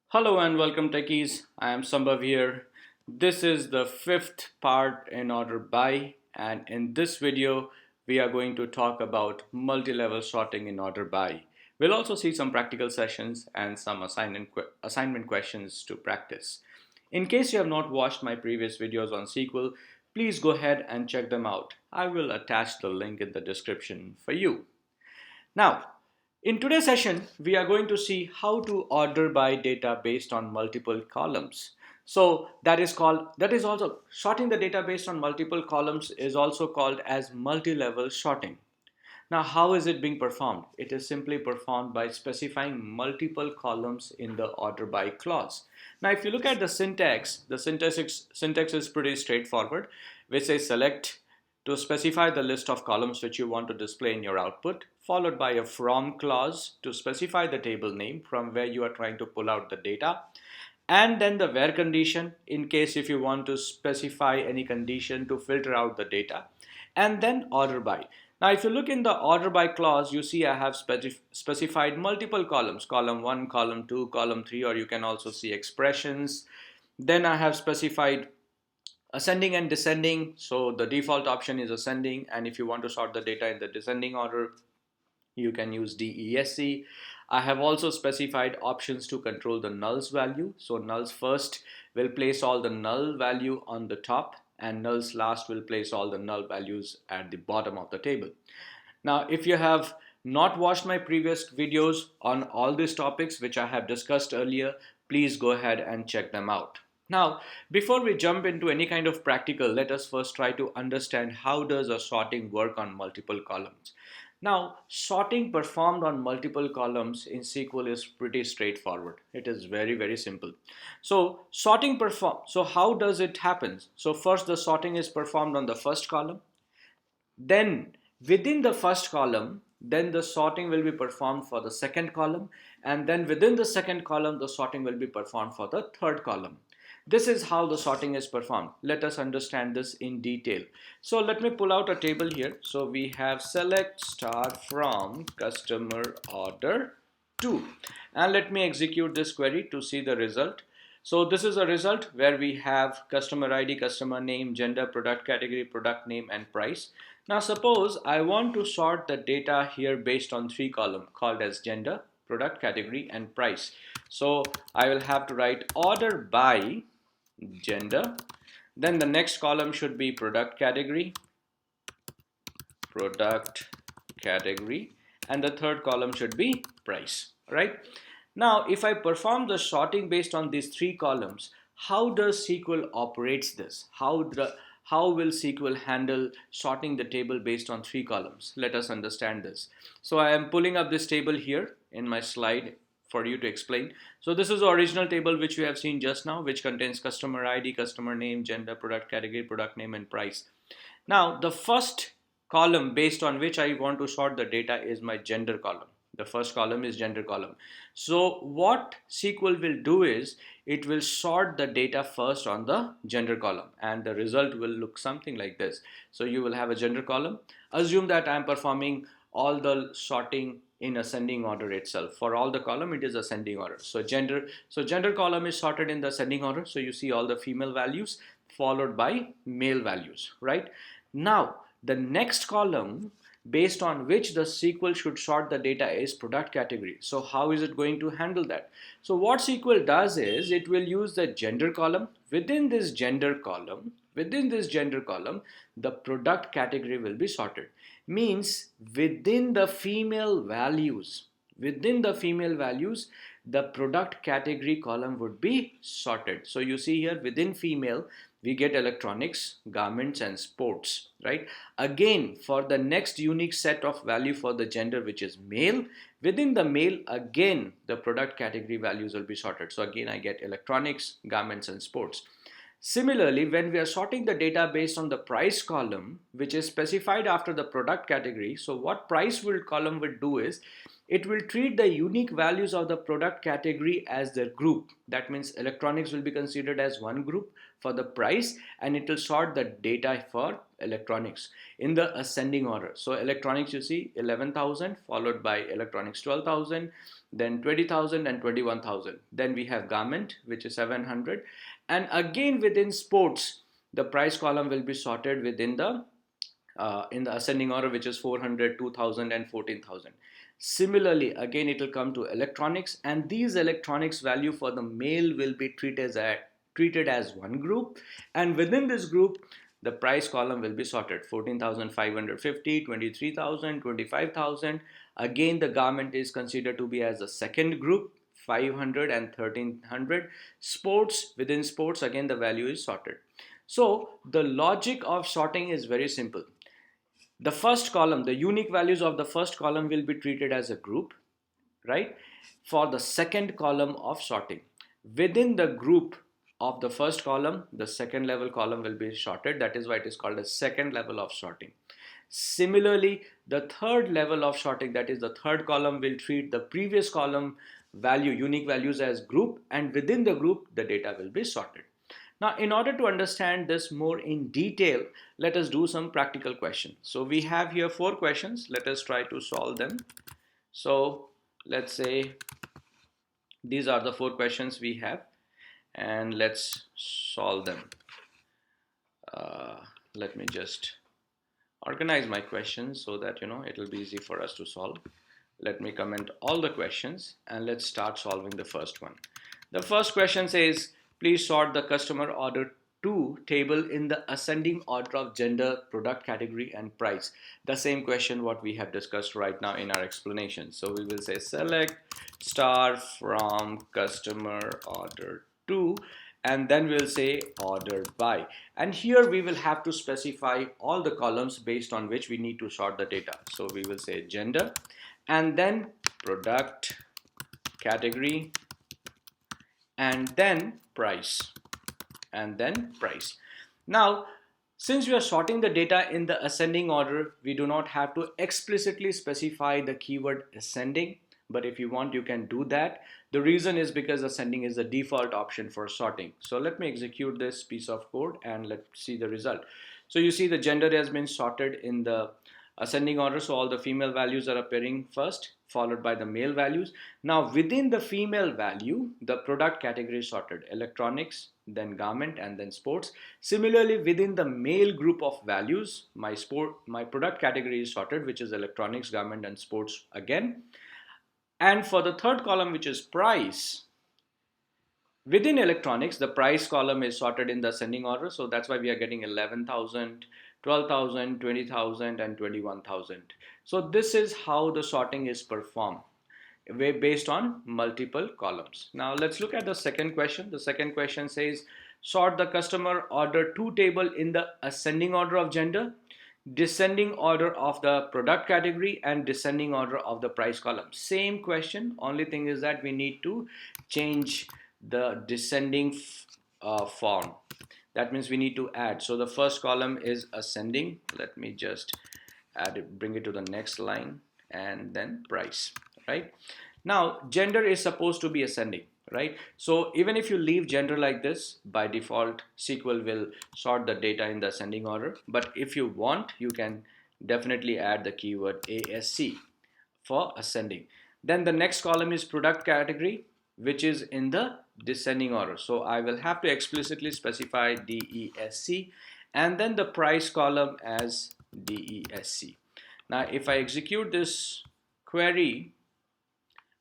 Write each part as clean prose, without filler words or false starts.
Hello and welcome techies. I am Sambhav here. This is the fifth part in order by, and in this video we are going to talk about multi-level sorting in order by. We'll also see some practical sessions and some assignment questions to practice. In case you have not watched my previous videos on SQL, please go ahead and check them out. I will attach the link in the description for you. Now, in today's session, we are going to see how to order by data based on multiple columns. So that is also sorting the data based on multiple columns is also called as multi-level sorting. Now, how is it being performed? It is simply performed by specifying multiple columns in the order by clause. Now, if you look at the syntax, syntax is pretty straightforward, which says select to specify the list of columns which you want to display in your output, followed by a from clause to specify the table name from where you are trying to pull out the data, and then the where condition in case if you want to specify any condition to filter out the data, and then order by. Now if you look in the order by clause, you see I have specified multiple columns, column 1, column 2, column 3, or you can also see expressions. Then I have specified ascending and descending, so the default option is ascending, and if you want to sort the data in the descending order, you can use DESC. I have also specified options to control the nulls value. So nulls first will place all the null value on the top, and nulls last will place all the null values at the bottom of the table. Now, if you have not watched my previous videos on all these topics which I have discussed earlier, please go ahead and check them out. Now, before we jump into any kind of practical, let us first try to understand how does a sorting work on multiple columns. Now, sorting performed on multiple columns in SQL is pretty straightforward. It is very simple. So, how does it happen? So, first the sorting is performed on the first column. Then, within the first column, then the sorting will be performed for the second column. And then within the second column, the sorting will be performed for the third column. This is how the sorting is performed. Let us understand this in detail. So let me pull out a table here. So we have select star from customer order 2. And let me execute this query to see the result. So this is a result where we have customer ID, customer name, gender, product category, product name, and price. Now suppose I want to sort the data here based on 3 columns called as gender, product category, and price. So I will have to write order by gender. Then the next column should be product category, and the third column should be price, right? Now, if I perform the sorting based on these 3 columns, how does SQL operates this? How will SQL handle sorting the table based on 3 columns? Let us understand this. So I am pulling up this table here in my slide for you to explain. So this is the original table which we have seen just now, which contains customer ID, customer name, gender, product category, product name, and price. Now the first column based on which I want to sort the data is my gender column. The first column is gender column. So what SQL will do is it will sort the data first on the gender column, and the result will look something like this. So you will have a gender column. Assume that I am performing all the sorting in ascending order itself. For all the column, it is ascending order. So gender column is sorted in the ascending order. So you see all the female values followed by male values, right? Now, the next column based on which the SQL should sort the data is product category. So how is it going to handle that? So what SQL does is it will use the gender column. Within this gender column, the product category will be sorted. Means within the female values, the product category column would be sorted. So you see here within female, we get electronics, garments, and sports, right? Again, for the next unique set of value for the gender, which is male, within the male, again, the product category values will be sorted. So again, I get electronics, garments, and sports. Similarly, when we are sorting the data based on the price column, which is specified after the product category, so what price column will do is, it will treat the unique values of the product category as their group. That means electronics will be considered as one group for the price, and it will sort the data for electronics in the ascending order. So electronics, you see 11,000 followed by electronics 12,000, then 20,000 and 21,000. Then we have garment, which is 700. And again within sports, the price column will be sorted within the in the ascending order, which is 400, 2,000 and 14,000. Similarly, again it will come to electronics, and these electronics value for the male will be treated as one group, and within this group the price column will be sorted 14,550, 23,000, 25,000. Again the garment is considered to be as a second group, 500 and 1,300. Sports, within sports again the value is sorted. So the logic of sorting is very simple. The first column, the unique values of the first column will be treated as a group, right? For the second column of sorting, within the group of the first column, the second level column will be sorted. That is why it is called a second level of sorting. Similarly, the third level of sorting, that is the third column, will treat the previous column value, unique values, as group, and within the group the data will be sorted. Now, in order to understand this more in detail, let us do some practical questions. So we have here 4 questions. Let us try to solve them. So let's say these are the 4 questions we have, and let's solve them. Let me just organize my questions so that it will be easy for us to solve. Let me comment all the questions and let's start solving the first one. The first question says, please sort the customer order to table in the ascending order of gender, product category and price. The same question what we have discussed right now in our explanation. So we will say select star from customer order to, and then we'll say order by. And here we will have to specify all the columns based on which we need to sort the data. So we will say gender, and then product category, and then price, and then price. Now, since we are sorting the data in the ascending order, we do not have to explicitly specify the keyword ascending, but if you want, you can do that. The reason is because ascending is the default option for sorting. So let me execute this piece of code and let's see the result. So you see the gender has been sorted in the ascending order, so all the female values are appearing first, followed by the male values. Now within the female value, the product category is sorted, electronics, then garment, and then sports. Similarly, within the male group of values, my product category is sorted, which is electronics, garment, and sports again. And for the third column, which is price, within electronics, the price column is sorted in the ascending order, so that's why we are getting 11,000, 12,000, 20,000 and 21,000. So this is how the sorting is performed based on multiple columns. Now let's look at the second question. The second question says sort the customer order to table in the ascending order of gender, descending order of the product category, and descending order of the price column. Same question, only thing is that we need to change the descending form. That means we need to add. So the first column is ascending. Let me just add it, bring it to the next line, and then price, right? Now gender is supposed to be ascending, right? So even if you leave gender like this, by default SQL will sort the data in the ascending order. But if you want, you can definitely add the keyword ASC for ascending. Then the next column is product category, which is in the descending order. So I will have to explicitly specify DESC, and then the price column as DESC. Now if I execute this query,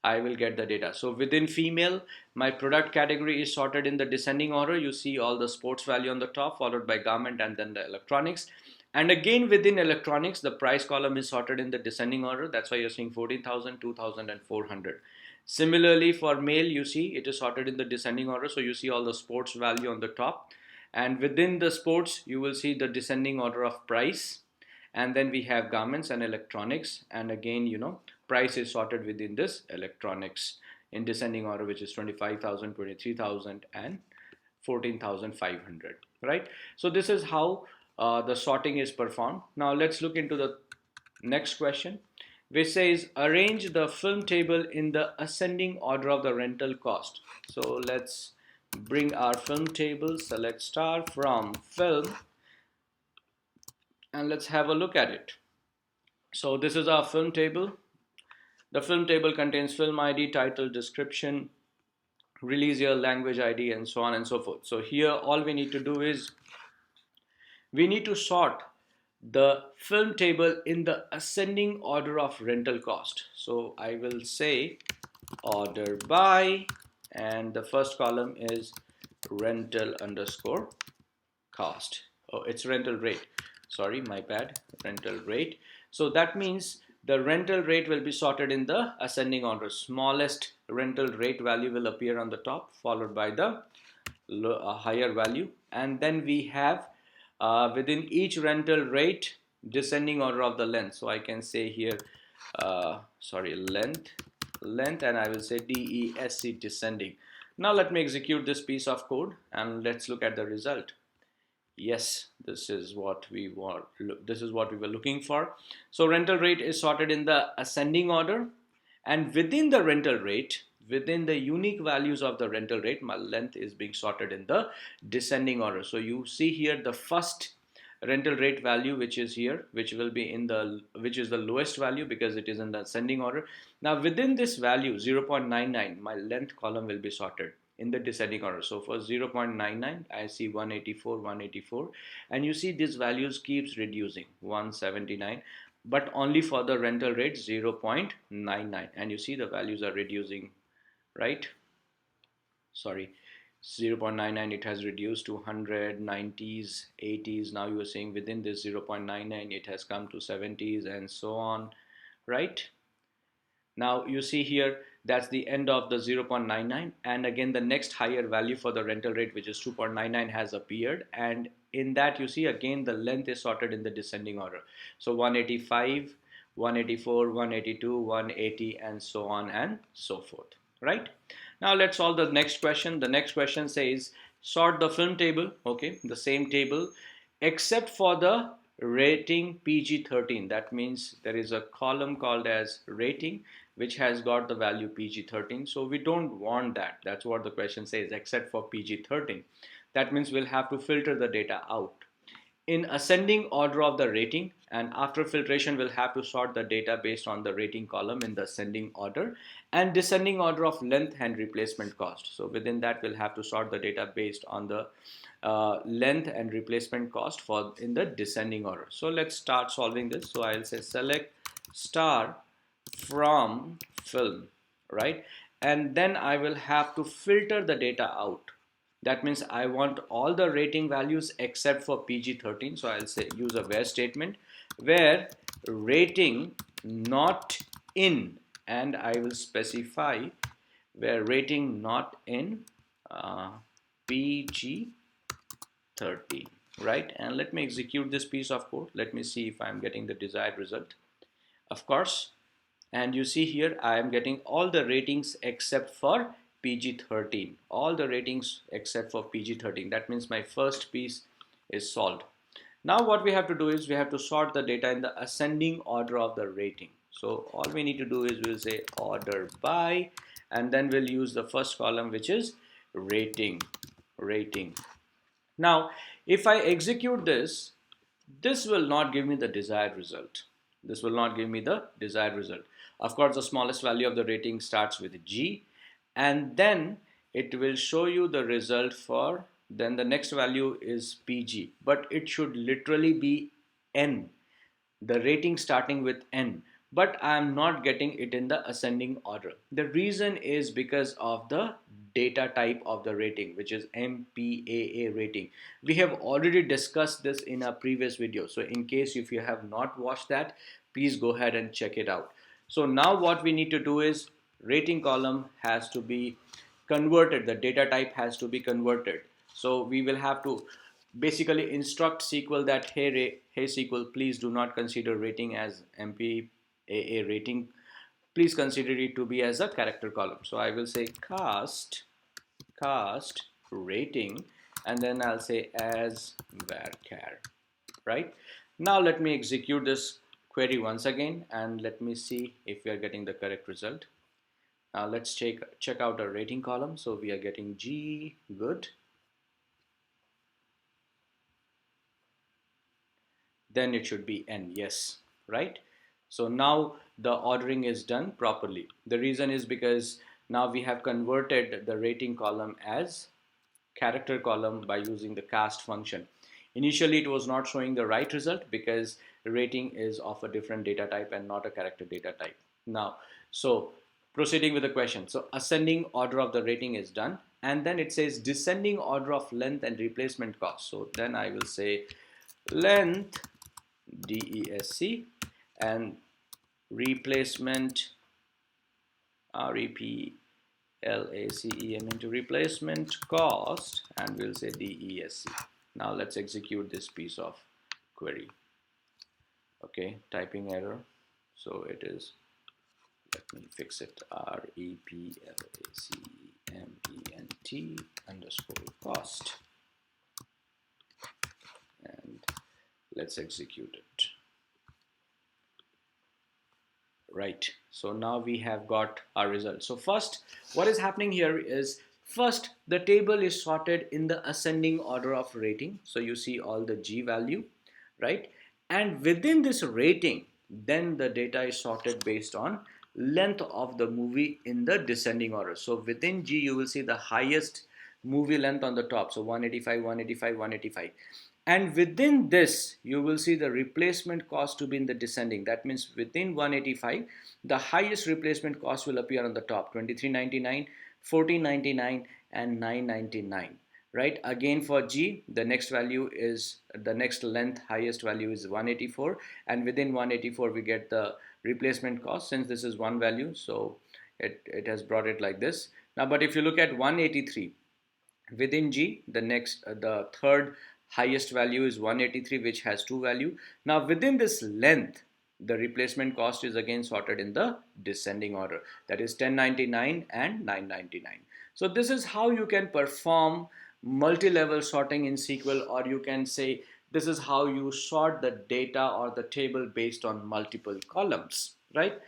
I will get the data. So within female, my product category is sorted in the descending order. You see all the sports value on the top, followed by garment, and then the electronics. And again within electronics, the price column is sorted in the descending order. That's why you're seeing 14,000, 2,000 and 400. Similarly for male, you see it is sorted in the descending order. So you see all the sports value on the top, and within the sports you will see the descending order of price, and then we have garments and electronics, and again price is sorted within this electronics in descending order, which is 25,000, 23,000 and 14,500, right? So this is how the sorting is performed. Now let's look into the next question, which says arrange the film table in the ascending order of the rental cost. So let's bring our film table, select star from film, and let's have a look at it. So this is our film table. The film table contains film ID, title, description, release year, language ID, and so on and so forth. So here all we need to do is we need to sort the film table in the ascending order of rental cost. So I will say order by, and the first column is rental underscore cost. Oh, it's rental rate. Sorry, my bad. Rental rate. So that means the rental rate will be sorted in the ascending order. Smallest rental rate value will appear on the top, followed by the higher value, and then we have within each rental rate descending order of the length. So I can say here length, and I will say DESC, descending. Now let me execute this piece of code and let's look at the result. Yes, this is what we want. This is what we were looking for. So rental rate is sorted in the ascending order, and within the rental rate, within the unique values of the rental rate, my length is being sorted in the descending order. So you see here the first rental rate value, which is here, which will be in the, which is the lowest value because it is in the ascending order. Now within this value 0.99, my length column will be sorted in the descending order. So for 0.99, I see 184, 184, and you see these values keeps reducing, 179, but only for the rental rate 0.99, and you see the values are reducing, right? Sorry, 0.99, it has reduced to 100, 90s, 80s. Now you are seeing within this 0.99 it has come to 70s and so on, right? Now you see here that's the end of the 0.99, and again the next higher value for the rental rate, which is 2.99, has appeared, and in that you see again the length is sorted in the descending order. So 185, 184, 182, 180, and so on and so forth, right? Now let's solve the next question. The next question says sort the film table, okay, the same table, except for the rating PG-13. That means there is a column called as rating which has got the value PG-13. So we don't want that. That's what the question says, except for PG-13. That means we'll have to filter the data out in ascending order of the rating, and after filtration we'll have to sort the data based on the rating column in the ascending order, and descending order of length and replacement cost. So within that we'll have to sort the data based on the length and replacement cost for in the descending order. So let's start solving this. So I'll say select star from film, right? And then I will have to filter the data out. That means I want all the rating values except for PG-13. So I'll say use a where statement where rating not in, and I will specify where rating not in PG-13, right? And let me execute this piece of code. Let me see if I'm getting the desired result. Of course, and you see here I am getting all the ratings except for PG-13, all the ratings except for PG-13. That means my first piece is solved. Now what we have to do is we have to sort the data in the ascending order of the rating. So all we need to do is we'll say order by, and then we'll use the first column, which is rating. Now if I execute this, this will not give me the desired result. This will not give me the desired result. Of course, the smallest value of the rating starts with G, and then it will show you the result for, then the next value is PG, but it should literally be N, the rating starting with N, but I am not getting it in the ascending order. The reason is because of the data type of the rating, which is MPAA rating. We have already discussed this in a previous video, so in case if you have not watched that, please go ahead and check it out. So now what we need to do is rating column has to be converted, the data type has to be converted. So we will have to basically instruct SQL that hey SQL, please do not consider rating as MPAA rating, please consider it to be as a character column. So I will say cast rating, and then I'll say as varchar, right? Now let me execute this query once again, and let me see if we are getting the correct result. Now let's check out our rating column. So we are getting G, good. Then it should be N, yes, right? So now the ordering is done properly. The reason is because now we have converted the rating column as character column by using the cast function. Initially, it was not showing the right result because rating is of a different data type and not a character data type. Now, so proceeding with the question. So ascending order of the rating is done. And then it says descending order of length and replacement cost. So then I will say length DESC and replacement REPLACEM into replacement cost, and we'll say DESC. Now let's execute this piece of query. Okay, typing error. So it is, let me fix it, REPLACEMENT underscore cost. And let's execute it. Right, so now we have got our result. So first, what is happening here is, first the table is sorted in the ascending order of rating. So you see all the G value, right? And within this rating, then the data is sorted based on length of the movie in the descending order. So within G, you will see the highest movie length on the top. So 185, 185, 185. And within this, you will see the replacement cost to be in the descending. That means within 185, the highest replacement cost will appear on the top, 2399, 1499, and 999. Right? Again for G, the next value is, the next length highest value is 184. And within 184, we get the replacement cost. Since this is one value, so it has brought it like this. Now, but if you look at 183, within G, the third highest value is 183, which has two value. Now within this length, the replacement cost is again sorted in the descending order, that is 1099 and 999. So this is how you can perform multi-level sorting in SQL, or you can say this is how you sort the data or the table based on multiple columns, right?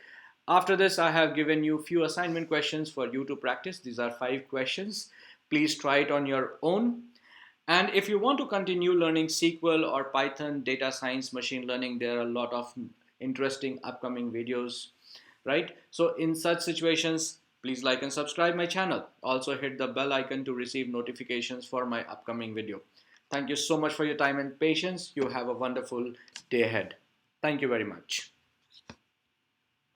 After this, I have given you few assignment questions for you to practice. These are 5 questions. Please try it on your own. And if you want to continue learning SQL or Python, data science, machine learning, there are a lot of interesting upcoming videos, right? So in such situations, please like and subscribe my channel. Also hit the bell icon to receive notifications for my upcoming video. Thank you so much for your time and patience. You have a wonderful day ahead. Thank you very much.